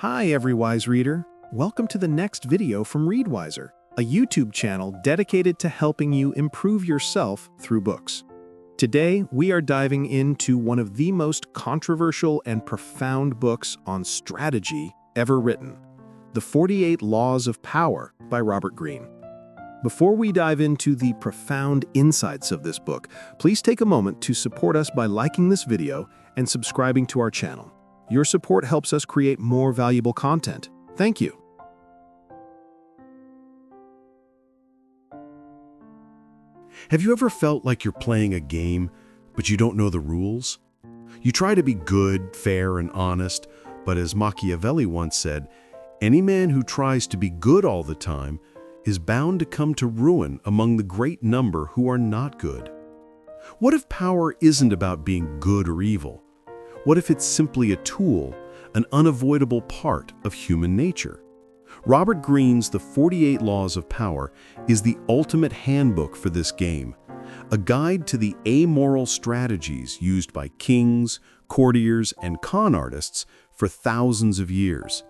Hi, every wise reader. Welcome to the next video from ReadWiser, a YouTube channel dedicated to helping you improve yourself through books. Today, we are diving into one of the most controversial and profound books on strategy ever written, The 48 Laws of Power by Robert Greene. Before we dive into the profound insights of this book, please take a moment to support us by liking this video and subscribing to our channel. Your support helps us create more valuable content. Thank you. Have you ever felt like you're playing a game, but you don't know the rules? You try to be good, fair, and honest, but as Machiavelli once said, any man who tries to be good all the time is bound to come to ruin among the great number who are not good. What if power isn't about being good or evil? What if it's simply a tool, an unavoidable part of human nature? Robert Greene's The 48 Laws of Power is the ultimate handbook for this game, a guide to the amoral strategies used by kings, courtiers, and con artists for thousands of years.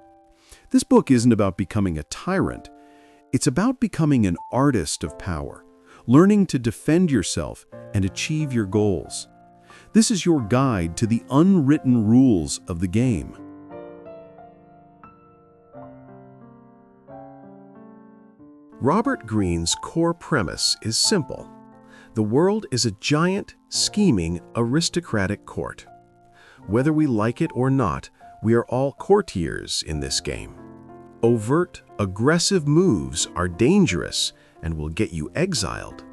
This book isn't about becoming a tyrant. It's about becoming an artist of power, learning to defend yourself and achieve your goals. This is your guide to the unwritten rules of the game. Robert Greene's core premise is simple. The world is a giant, scheming, aristocratic court. Whether we like it or not, we are all courtiers in this game. Overt, aggressive moves are dangerous and will get you exiled.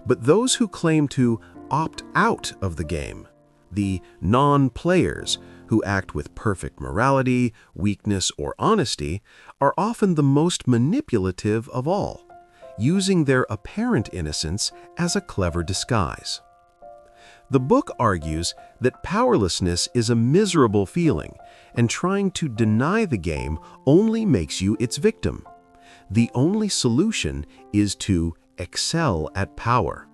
But those who claim to opt out of the game, the non-players who act with perfect morality, weakness, or honesty, are often the most manipulative of all, using their apparent innocence as a clever disguise. The book argues that powerlessness is a miserable feeling, and trying to deny the game only makes you its victim. The only solution is to excel at power.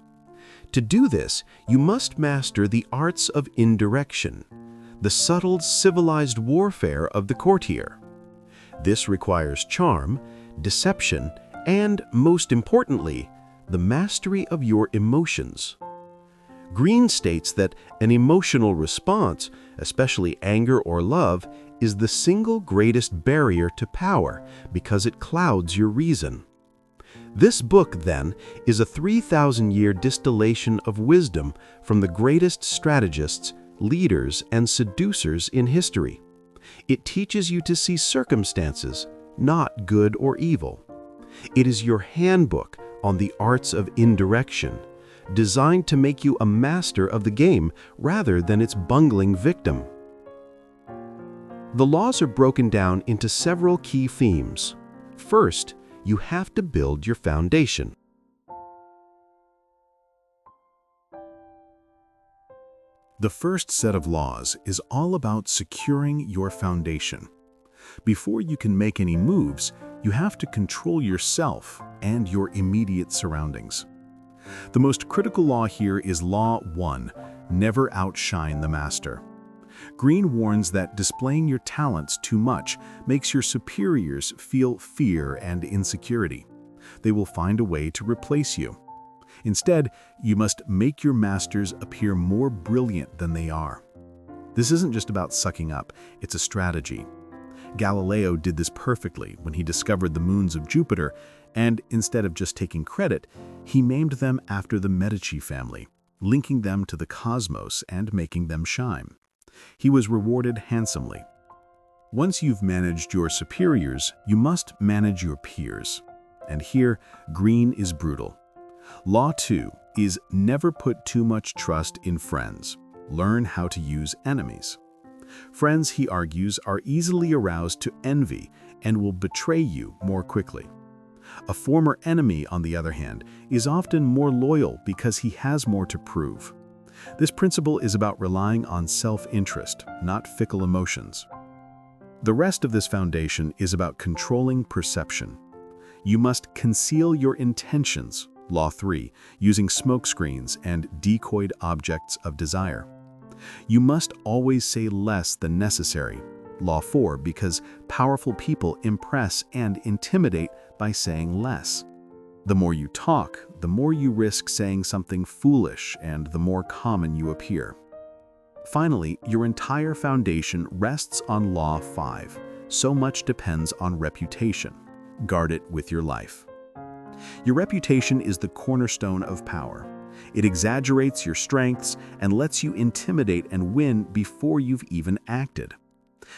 To do this, you must master the arts of indirection, the subtle civilized warfare of the courtier. This requires charm, deception, and, most importantly, the mastery of your emotions. Greene states that an emotional response, especially anger or love, is the single greatest barrier to power because it clouds your reason. This book, then, is a 3,000-year distillation of wisdom from the greatest strategists, leaders, and seducers in history. It teaches you to see circumstances, not good or evil. It is your handbook on the arts of indirection, designed to make you a master of the game rather than its bungling victim. The laws are broken down into several key themes. First, you have to build your foundation. The first set of laws is all about securing your foundation. Before you can make any moves, you have to control yourself and your immediate surroundings. The most critical law here is Law 1, never outshine the master. Greene warns that displaying your talents too much makes your superiors feel fear and insecurity. They will find a way to replace you. Instead, you must make your masters appear more brilliant than they are. This isn't just about sucking up, it's a strategy. Galileo did this perfectly when he discovered the moons of Jupiter, and instead of just taking credit, he named them after the Medici family, linking them to the cosmos and making them shine. He was rewarded handsomely. Once you've managed your superiors, you must manage your peers. And here, Greene is brutal. Law 2 is never put too much trust in friends. Learn how to use enemies. Friends, he argues, are easily aroused to envy and will betray you more quickly. A former enemy, on the other hand, is often more loyal because he has more to prove. This principle is about relying on self-interest, not fickle emotions. The rest of this foundation is about controlling perception. You must conceal your intentions, Law 3, using smokescreens and decoyed objects of desire. You must always say less than necessary. Law 4, because powerful people impress and intimidate by saying less. The more you talk, the more you risk saying something foolish and the more common you appear. Finally, your entire foundation rests on Law 5. So much depends on reputation. Guard it with your life. Your reputation is the cornerstone of power. It exaggerates your strengths and lets you intimidate and win before you've even acted.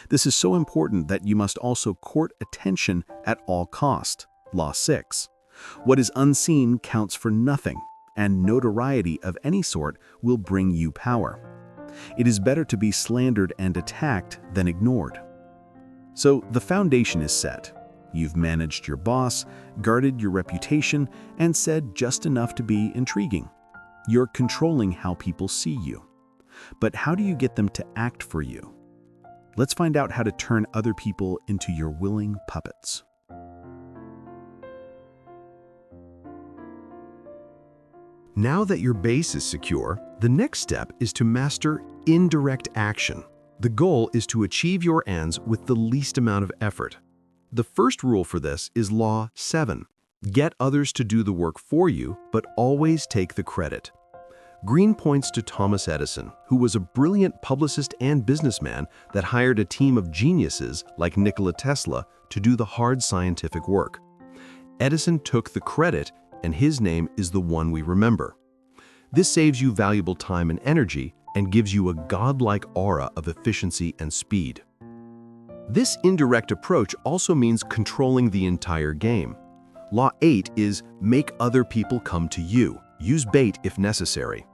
This is so important that you must also court attention at all cost. Law 6. What is unseen counts for nothing, and notoriety of any sort will bring you power. It is better to be slandered and attacked than ignored. So the foundation is set. You've managed your boss, guarded your reputation, and said just enough to be intriguing. You're controlling how people see you. But how do you get them to act for you? Let's find out how to turn other people into your willing puppets. Now that your base is secure, the next step is to master indirect action. The goal is to achieve your ends with the least amount of effort. The first rule for this is Law 7. Get others to do the work for you, but always take the credit. Greene points to Thomas Edison, who was a brilliant publicist and businessman that hired a team of geniuses like Nikola Tesla to do the hard scientific work. Edison took the credit, and his name is the one we remember. This saves you valuable time and energy and gives you a godlike aura of efficiency and speed. This indirect approach also means controlling the entire game. Law 8 is make other people come to you. Use bait if necessary.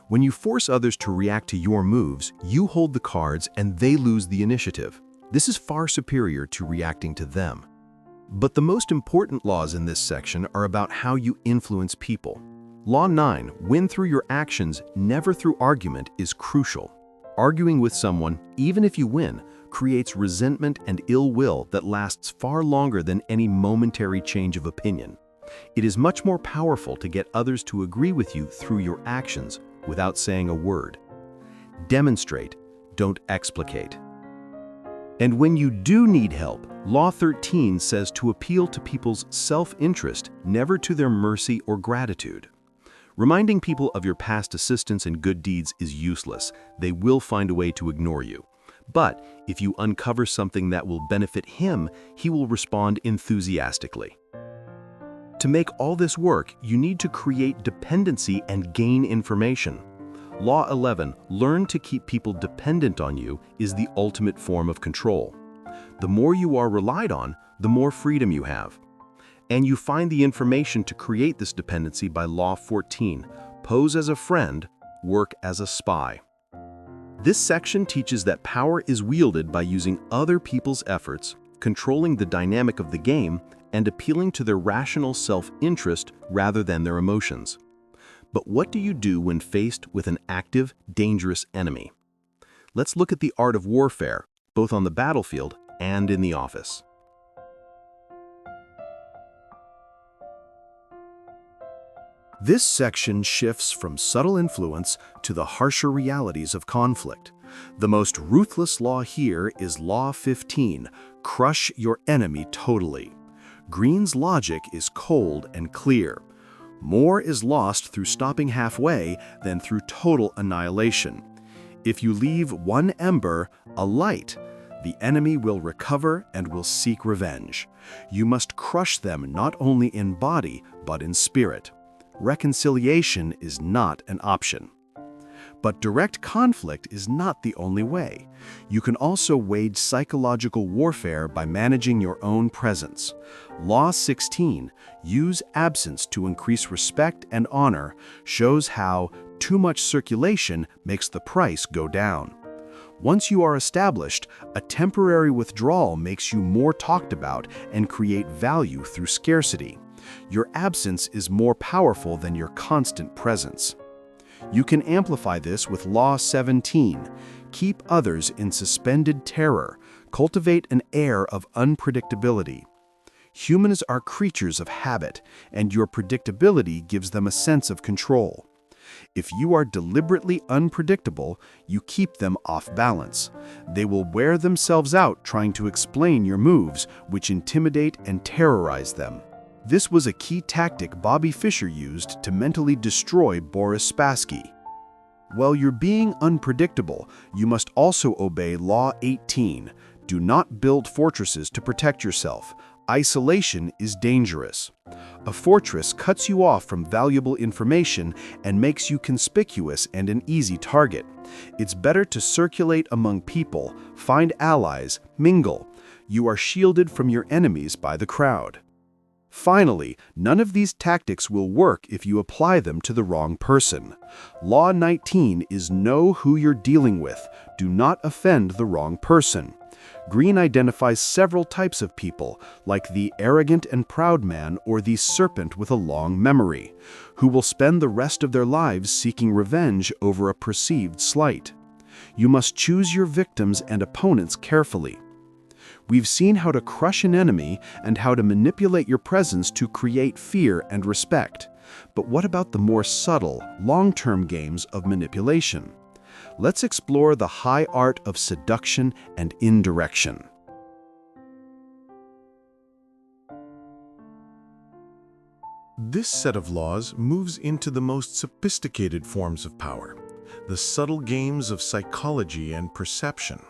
When you force others to react to your moves, you hold the cards and they lose the initiative. This is far superior to reacting to them. But the most important laws in this section are about how you influence people. Law 9, win through your actions, never through argument, is crucial. Arguing with someone, even if you win, creates resentment and ill will that lasts far longer than any momentary change of opinion. It is much more powerful to get others to agree with you through your actions without saying a word. Demonstrate, don't explicate. And when you do need help, Law 13 says to appeal to people's self-interest, never to their mercy or gratitude. Reminding people of your past assistance and good deeds is useless. They will find a way to ignore you. But if you uncover something that will benefit him, he will respond enthusiastically. To make all this work, you need to create dependency and gain information. Law 11, learn to keep people dependent on you, is the ultimate form of control. The more you are relied on, the more freedom you have. And you find the information to create this dependency by Law 14, pose as a friend, work as a spy. This section teaches that power is wielded by using other people's efforts, controlling the dynamic of the game, and appealing to their rational self-interest rather than their emotions. But what do you do when faced with an active, dangerous enemy? Let's look at the art of warfare, both on the battlefield and in the office. This section shifts from subtle influence to the harsher realities of conflict. The most ruthless law here is Law 15, crush your enemy totally. Greene's logic is cold and clear. More is lost through stopping halfway than through total annihilation. If you leave one ember alight, the enemy will recover and will seek revenge. You must crush them not only in body, but in spirit. Reconciliation is not an option. But direct conflict is not the only way. You can also wage psychological warfare by managing your own presence. Law 16, use absence to increase respect and honor, shows how too much circulation makes the price go down. Once you are established, a temporary withdrawal makes you more talked about and create value through scarcity. Your absence is more powerful than your constant presence. You can amplify this with Law 17. Keep others in suspended terror. Cultivate an air of unpredictability. Humans are creatures of habit, and your predictability gives them a sense of control. If you are deliberately unpredictable, you keep them off balance. They will wear themselves out trying to explain your moves, which intimidate and terrorize them. This was a key tactic Bobby Fischer used to mentally destroy Boris Spassky. While you're being unpredictable, you must also obey Law 18. Do not build fortresses to protect yourself. Isolation is dangerous. A fortress cuts you off from valuable information and makes you conspicuous and an easy target. It's better to circulate among people, find allies, mingle. You are shielded from your enemies by the crowd. Finally, none of these tactics will work if you apply them to the wrong person. Law 19 is know who you're dealing with. Do not offend the wrong person. Greene identifies several types of people, like the arrogant and proud man or the serpent with a long memory, who will spend the rest of their lives seeking revenge over a perceived slight. You must choose your victims and opponents carefully. We've seen how to crush an enemy and how to manipulate your presence to create fear and respect. But what about the more subtle, long-term games of manipulation? Let's explore the high art of seduction and indirection. This set of laws moves into the most sophisticated forms of power, the subtle games of psychology and perception.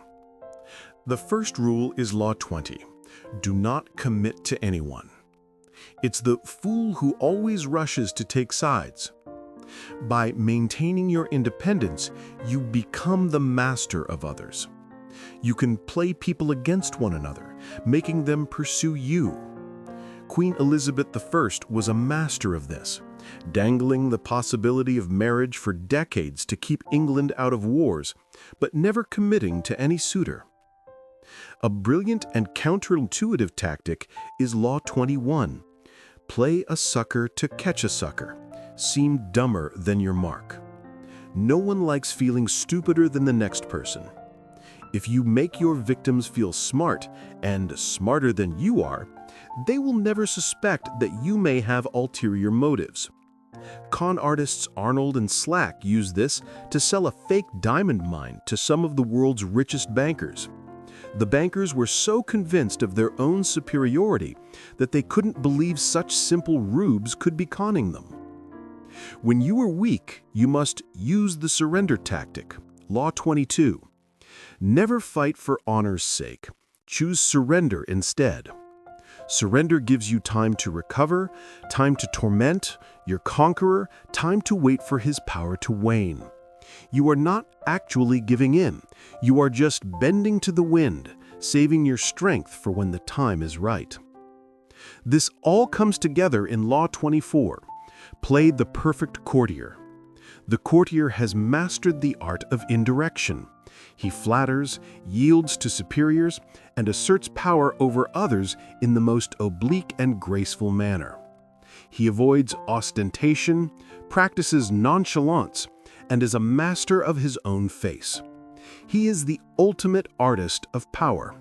The first rule is Law 20. Do not commit to anyone. It's the fool who always rushes to take sides. By maintaining your independence, you become the master of others. You can play people against one another, making them pursue you. Queen Elizabeth I was a master of this, dangling the possibility of marriage for decades to keep England out of wars, but never committing to any suitor. A brilliant and counterintuitive tactic is Law 21. Play a sucker to catch a sucker. Seem dumber than your mark. No one likes feeling stupider than the next person. If you make your victims feel smart and smarter than you are, they will never suspect that you may have ulterior motives. Con artists Arnold and Slack used this to sell a fake diamond mine to some of the world's richest bankers. The bankers were so convinced of their own superiority that they couldn't believe such simple rubes could be conning them. When you are weak, you must use the surrender tactic, Law 22. Never fight for honor's sake. Choose surrender instead. Surrender gives you time to recover, time to torment your conqueror, time to wait for his power to wane. You are not actually giving in. You are just bending to the wind, saving your strength for when the time is right. This all comes together in Law 24. Play the perfect courtier. The courtier has mastered the art of indirection. He flatters, yields to superiors, and asserts power over others in the most oblique and graceful manner. He avoids ostentation, practices nonchalance, and is a master of his own face. He is the ultimate artist of power.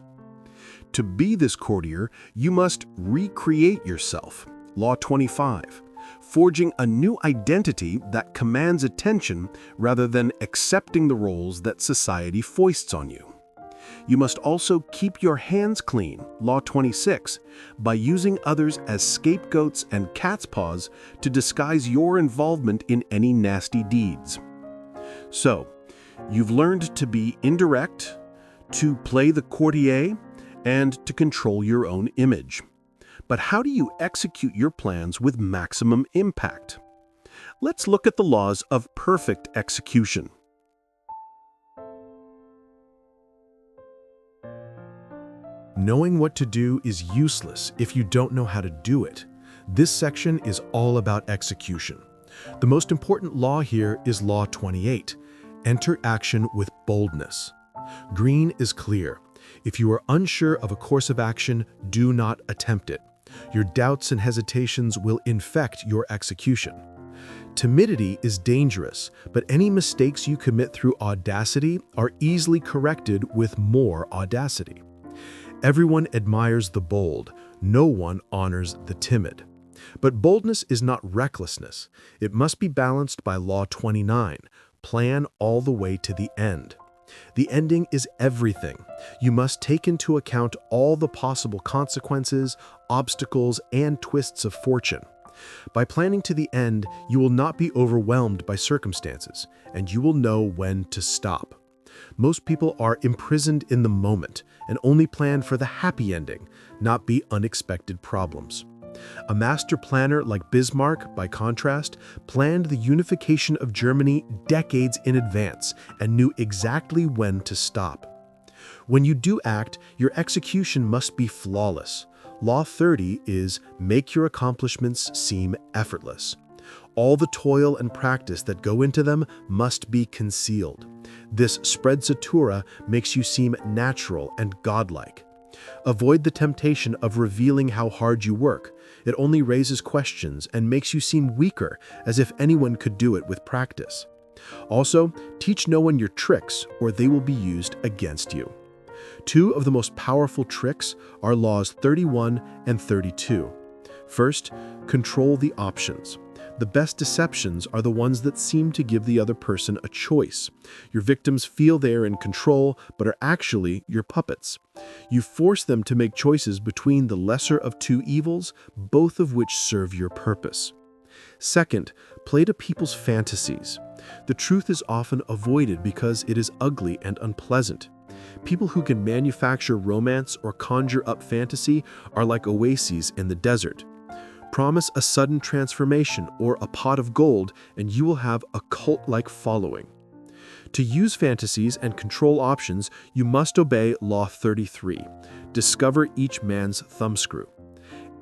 To be this courtier, you must recreate yourself, Law 25, forging a new identity that commands attention rather than accepting the roles that society foists on you. You must also keep your hands clean, Law 26, by using others as scapegoats and cat's paws to disguise your involvement in any nasty deeds. So, you've learned to be indirect, to play the courtier, and to control your own image. But how do you execute your plans with maximum impact? Let's look at the laws of perfect execution. Knowing what to do is useless if you don't know how to do it. This section is all about execution. The most important law here is Law 28. Enter action with boldness. Greene is clear. If you are unsure of a course of action, do not attempt it. Your doubts and hesitations will infect your execution. Timidity is dangerous, but any mistakes you commit through audacity are easily corrected with more audacity. Everyone admires the bold. No one honors the timid. But boldness is not recklessness. It must be balanced by Law 29, plan all the way to the end. The ending is everything. You must take into account all the possible consequences, obstacles, and twists of fortune. By planning to the end, you will not be overwhelmed by circumstances, and you will know when to stop. Most people are imprisoned in the moment and only plan for the happy ending, not the unexpected problems. A master planner like Bismarck, by contrast, planned the unification of Germany decades in advance and knew exactly when to stop. When you do act, your execution must be flawless. Law 30 is make your accomplishments seem effortless. All the toil and practice that go into them must be concealed. This sprezzatura makes you seem natural and godlike. Avoid the temptation of revealing how hard you work. It only raises questions and makes you seem weaker, as if anyone could do it with practice. Also, teach no one your tricks, or they will be used against you. Two of the most powerful tricks are laws 31 and 32. First, control the options. The best deceptions are the ones that seem to give the other person a choice. Your victims feel they are in control, but are actually your puppets. You force them to make choices between the lesser of two evils, both of which serve your purpose. Second, play to people's fantasies. The truth is often avoided because it is ugly and unpleasant. People who can manufacture romance or conjure up fantasy are like oases in the desert. Promise a sudden transformation or a pot of gold, and you will have a cult-like following. To use fantasies and control options, you must obey Law 33. Discover each man's thumbscrew.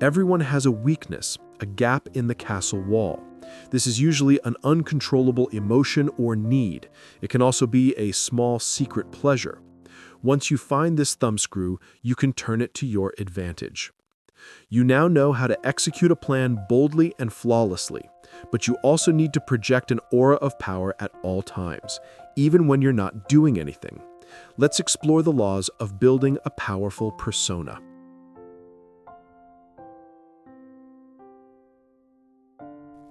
Everyone has a weakness, a gap in the castle wall. This is usually an uncontrollable emotion or need. It can also be a small secret pleasure. Once you find this thumbscrew, you can turn it to your advantage. You now know how to execute a plan boldly and flawlessly, but you also need to project an aura of power at all times, even when you're not doing anything. Let's explore the laws of building a powerful persona.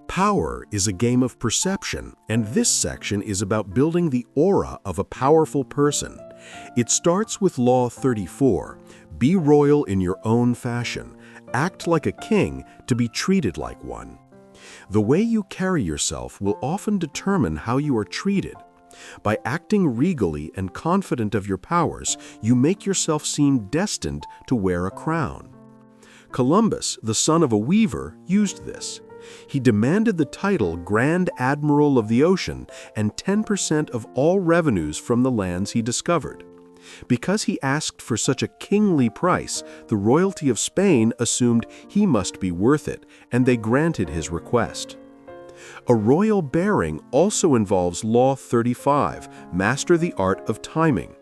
Power is a game of perception, and this section is about building the aura of a powerful person. It starts with Law 34. Be royal in your own fashion. Act like a king to be treated like one. The way you carry yourself will often determine how you are treated. By acting regally and confident of your powers, you make yourself seem destined to wear a crown. Columbus, the son of a weaver, used this. He demanded the title Grand Admiral of the Ocean and 10% of all revenues from the lands he discovered. Because he asked for such a kingly price, the royalty of Spain assumed he must be worth it, and they granted his request. A royal bearing also involves Law 35, master the art of timing.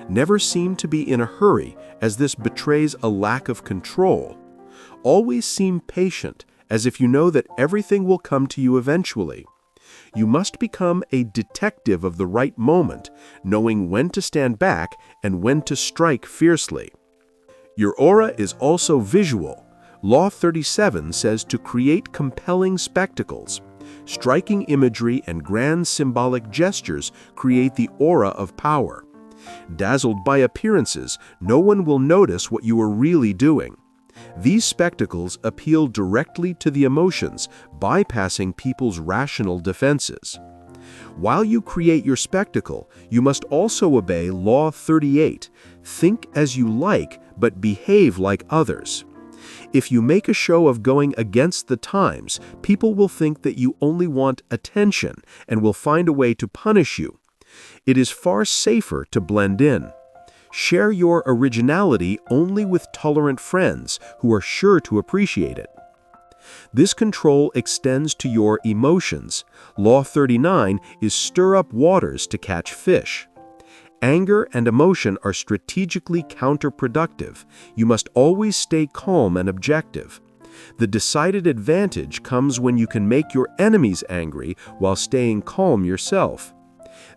Never seem to be in a hurry, as this betrays a lack of control. Always seem patient, as if you know that everything will come to you eventually. You must become a detective of the right moment, knowing when to stand back and when to strike fiercely. Your aura is also visual. Law 37 says to create compelling spectacles. Striking imagery and grand symbolic gestures create the aura of power. Dazzled by appearances, no one will notice what you are really doing. These spectacles appeal directly to the emotions, bypassing people's rational defenses. While you create your spectacle, you must also obey Law 38. Think as you like, but behave like others. If you make a show of going against the times, people will think that you only want attention and will find a way to punish you. It is far safer to blend in. Share your originality only with tolerant friends who are sure to appreciate it. This control extends to your emotions. Law 39 is stir up waters to catch fish. Anger and emotion are strategically counterproductive. You must always stay calm and objective. The decided advantage comes when you can make your enemies angry while staying calm yourself.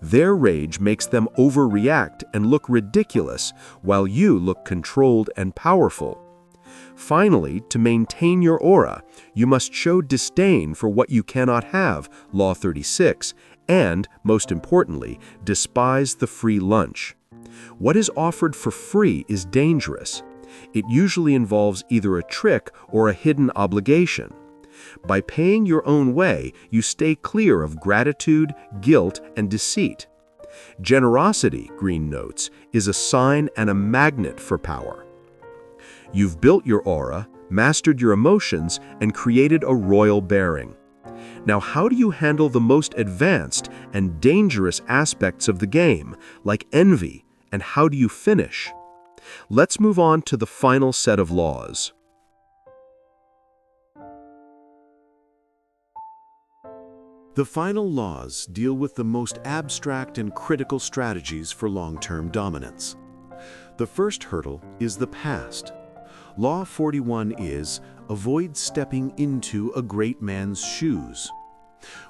Their rage makes them overreact and look ridiculous, while you look controlled and powerful. Finally, to maintain your aura, you must show disdain for what you cannot have, Law 36, and, most importantly, despise the free lunch. What is offered for free is dangerous. It usually involves either a trick or a hidden obligation. By paying your own way, you stay clear of gratitude, guilt, and deceit. Generosity, Greene notes, is a sign and a magnet for power. You've built your aura, mastered your emotions, and created a royal bearing. Now, how do you handle the most advanced and dangerous aspects of the game, like envy, and how do you finish? Let's move on to the final set of laws. The final laws deal with the most abstract and critical strategies for long-term dominance. The first hurdle is the past. Law 41 is, avoid stepping into a great man's shoes.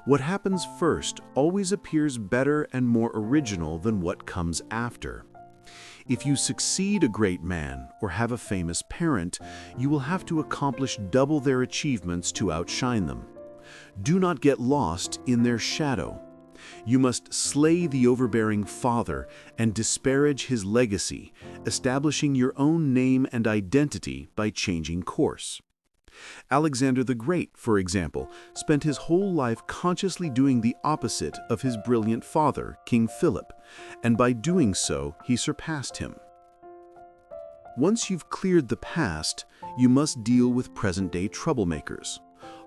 What happens first always appears better and more original than what comes after. If you succeed a great man or have a famous parent, you will have to accomplish double their achievements to outshine them. Do not get lost in their shadow. You must slay the overbearing father and disparage his legacy, establishing your own name and identity by changing course. Alexander the Great, for example, spent his whole life consciously doing the opposite of his brilliant father, King Philip, and by doing so, he surpassed him. Once you've cleared the past, you must deal with present-day troublemakers.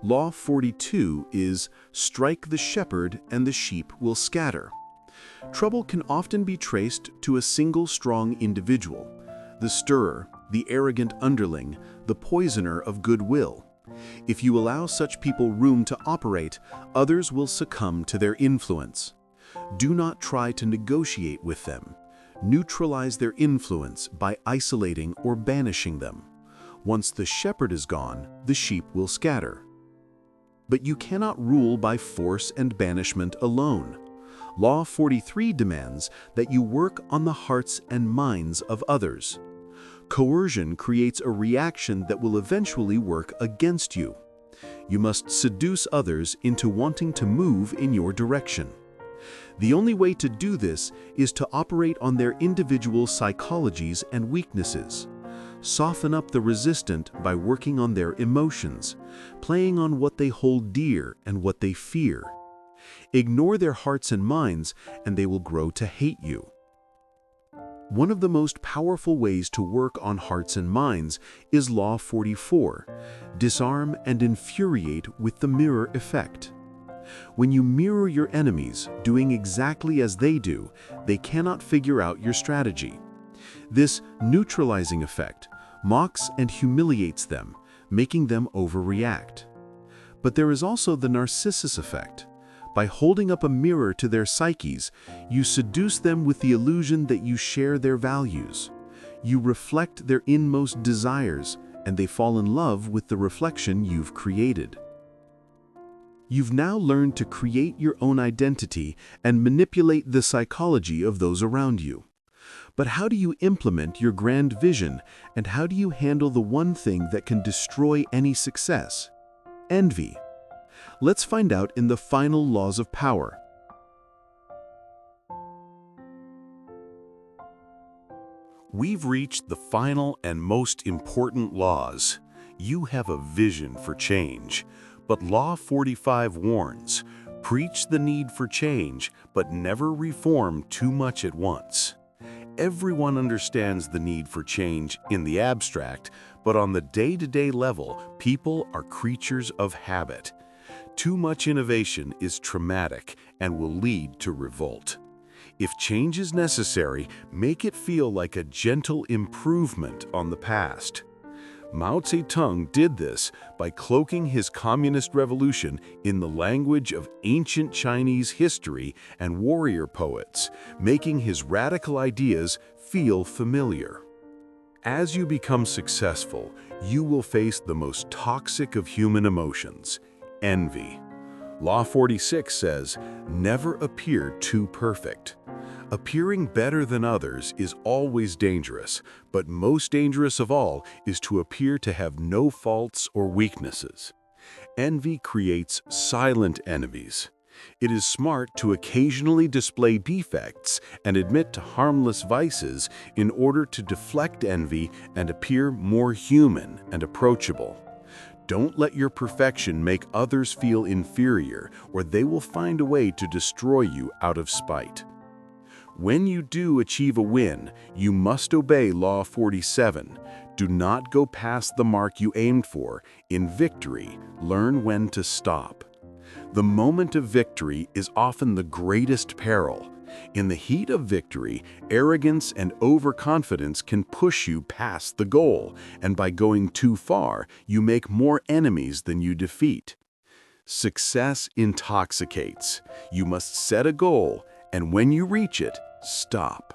Law 42 is, strike the shepherd and the sheep will scatter. Trouble can often be traced to a single strong individual, the stirrer, the arrogant underling, the poisoner of goodwill. If you allow such people room to operate, others will succumb to their influence. Do not try to negotiate with them. Neutralize their influence by isolating or banishing them. Once the shepherd is gone, the sheep will scatter. But you cannot rule by force and banishment alone. Law 43 demands that you work on the hearts and minds of others. Coercion creates a reaction that will eventually work against you. You must seduce others into wanting to move in your direction. The only way to do this is to operate on their individual psychologies and weaknesses. Soften up the resistant by working on their emotions, playing on what they hold dear and what they fear. Ignore their hearts and minds, and they will grow to hate you. One of the most powerful ways to work on hearts and minds is Law 44, disarm and infuriate with the mirror effect. When you mirror your enemies, doing exactly as they do, they cannot figure out your strategy. This neutralizing effect mocks and humiliates them, making them overreact. But there is also the narcissus effect. By holding up a mirror to their psyches, you seduce them with the illusion that you share their values. You reflect their inmost desires, and they fall in love with the reflection you've created. You've now learned to create your own identity and manipulate the psychology of those around you. But how do you implement your grand vision, and how do you handle the one thing that can destroy any success? Envy. Let's find out in the final laws of power. We've reached the final and most important laws. You have a vision for change, but Law 45 warns, preach the need for change, but never reform too much at once. Everyone understands the need for change in the abstract, but on the day-to-day level, people are creatures of habit. Too much innovation is traumatic and will lead to revolt. If change is necessary, make it feel like a gentle improvement on the past. Mao Zedong did this by cloaking his communist revolution in the language of ancient Chinese history and warrior poets, making his radical ideas feel familiar. As you become successful, you will face the most toxic of human emotions, envy. Law 46 says, never appear too perfect. Appearing better than others is always dangerous, but most dangerous of all is to appear to have no faults or weaknesses. Envy creates silent enemies. It is smart to occasionally display defects and admit to harmless vices in order to deflect envy and appear more human and approachable. Don't let your perfection make others feel inferior, or they will find a way to destroy you out of spite. When you do achieve a win, you must obey Law 47. Do not go past the mark you aimed for. In victory, learn when to stop. The moment of victory is often the greatest peril. In the heat of victory, arrogance and overconfidence can push you past the goal, and by going too far, you make more enemies than you defeat. Success intoxicates. You must set a goal, and when you reach it, stop.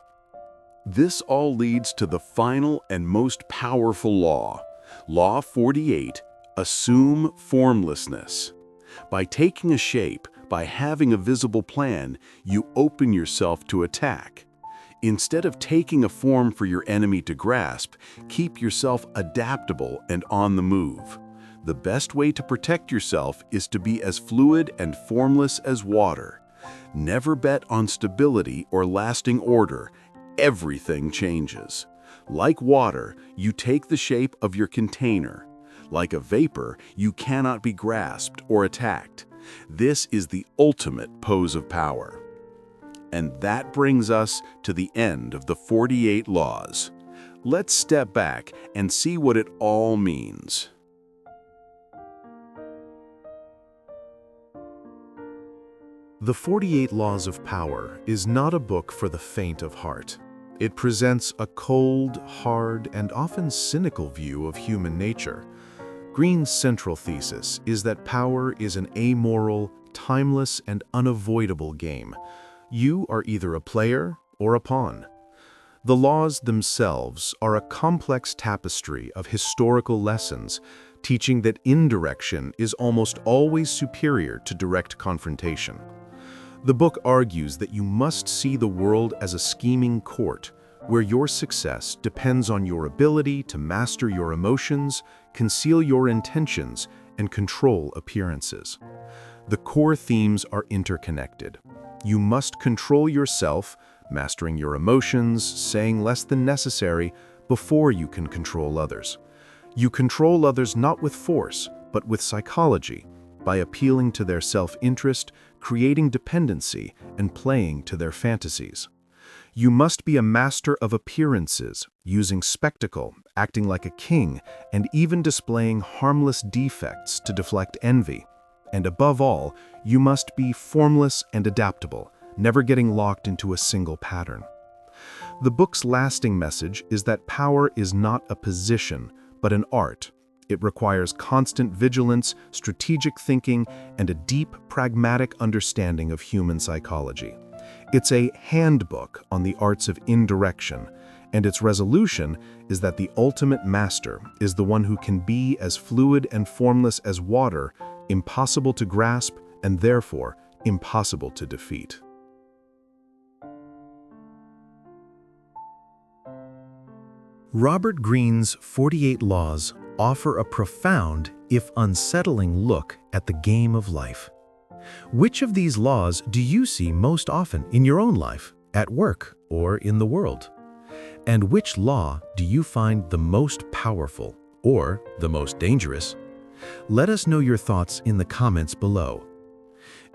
This all leads to the final and most powerful law. Law 48, assume formlessness. By taking a shape, by having a visible plan, you open yourself to attack. Instead of taking a form for your enemy to grasp, keep yourself adaptable and on the move. The best way to protect yourself is to be as fluid and formless as water. Never bet on stability or lasting order. Everything changes. Like water, you take the shape of your container. Like a vapor, you cannot be grasped or attacked. This is the ultimate pose of power. And that brings us to the end of the 48 laws. Let's step back and see what it all means. The 48 Laws of Power is not a book for the faint of heart. It presents a cold, hard, and often cynical view of human nature. Greene's central thesis is that power is an amoral, timeless, and unavoidable game. You are either a player or a pawn. The laws themselves are a complex tapestry of historical lessons, teaching that indirection is almost always superior to direct confrontation. The book argues that you must see the world as a scheming court, where your success depends on your ability to master your emotions, conceal your intentions, and control appearances. The core themes are interconnected. You must control yourself, mastering your emotions, saying less than necessary, before you can control others. You control others not with force, but with psychology, by appealing to their self-interest, creating dependency, and playing to their fantasies. You must be a master of appearances, using spectacle, acting like a king, and even displaying harmless defects to deflect envy. And above all, you must be formless and adaptable, never getting locked into a single pattern. The book's lasting message is that power is not a position, but an art. It requires constant vigilance, strategic thinking, and a deep, pragmatic understanding of human psychology. It's a handbook on the arts of indirection, and its resolution is that the ultimate master is the one who can be as fluid and formless as water, impossible to grasp, and therefore impossible to defeat. Robert Greene's 48 Laws offer a profound, if unsettling, look at the game of life. Which of these laws do you see most often in your own life, at work, or in the world? And which law do you find the most powerful or the most dangerous? Let us know your thoughts in the comments below.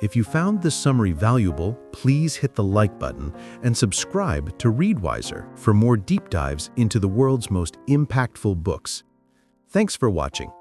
If you found this summary valuable, please hit the like button and subscribe to ReadWiser for more deep dives into the world's most impactful books. Thanks for watching.